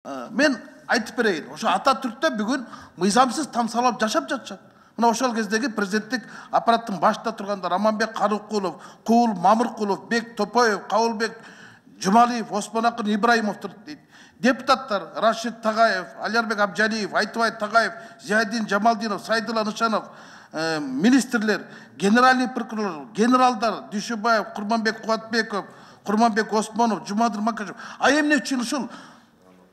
Мен айтып берейін, ошо Ататүрктө бүгүн мыйзамсыз тамсалап жашап жатышат. Мына ошол кездеги президенттик аппараттын башында турганда Раманбек Карыкулов, Куул Мамыркулов, Бек Топоев, Кабылбек Жумалиев, Осмонакын Ибраимовдур дейт. Депутаттар Рашид Тагаев, Алярбек Абжалиев, Айтыбай Тагаев, Зиядин Жамалдинов, Сайдулла Нышанов, министрлер, генеральный прокурор, генералдар Дүйшөбаев, Курманбек Кубатбеков, Курманбек Осмонов, Жумадыр Макашев. А эмне үчүн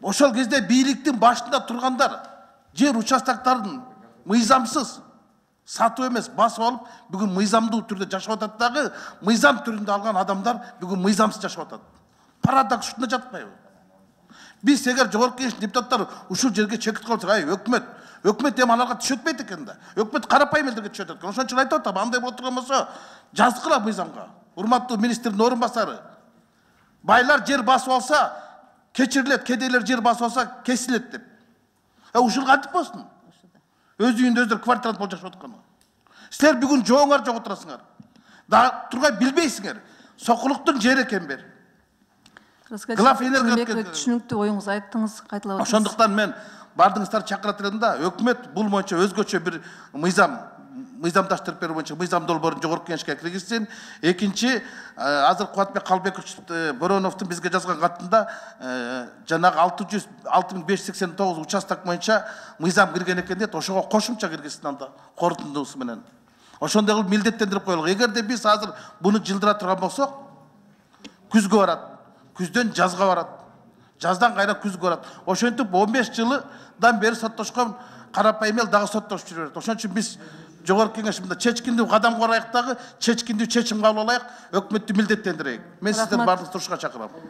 ошол кезде бийликтин башында тургандар жер участоктарын мыйзамсыз сатып эмес басып алып, бүгүн мыйзамдуу түрдө жашап атат дагы, мыйзам түрүндө алган адамдар бүгүн мыйзамсыз жашап атат. Парадокс ушунда жатпайбы? Биз эгер жогорку кеңеш депутаттары ушул жерге чекит кылсак, өкмөт эми аларга түшөтпейт экен да. Өкмөт карапайым элдерге түшөтөт экен. Ошон үчүн айтып атам, андай болуп турган болсо, жазгыла мыйзамга. Урматтуу министрдин орун басары. Байлар жер басып алса, кечирилет, кедейлер жер басып алса, кесилет деп. Ушул кантип болсун? Өз үйүндө өздөрү квартирант болуп жашап аткан. Силер бүгүн жооңар жок отурасыңар. Да тургай билбейсиңер. Сокулуктун жери экен бер. Түшүнүктүү оюңуз айттыңыз, кайталап атыңыз. Ошондуктан мен бардыңыздар чакырат элем да, өкмөт бул боюнча өзгөчө бир мыйзамдаштырып берүү боюнча мыйзам долбоорун жогорку кеңешке киргизсин. Экинчи, азыр Кубатбек Калбекович Бороновдун бизге жазган катында жанагы 6589 участок боюнча мыйзам кирген экен дейт. Ошого кошумча киргизсин анда корутундуусу менен. Ошондой кылып милдеттендирип коелук. Эгерде биз азыр буну жылдыра турган болсок, күзгө барат. Күздөн жазга барат. Жаздан кайра күзгө барат. Ошентип 15 жылдан бери соттошкон карапайым эл дагы соттошуп жүрүп берет. Ошон үчүн биз жогорку кеңеш мында чечкиндүү кадам карайык дагы, чечкиндүү чечим кабыл алайык, өкмөттү милдеттендирейик. Мен сиздерди бардыгыңызды турушка чакырам.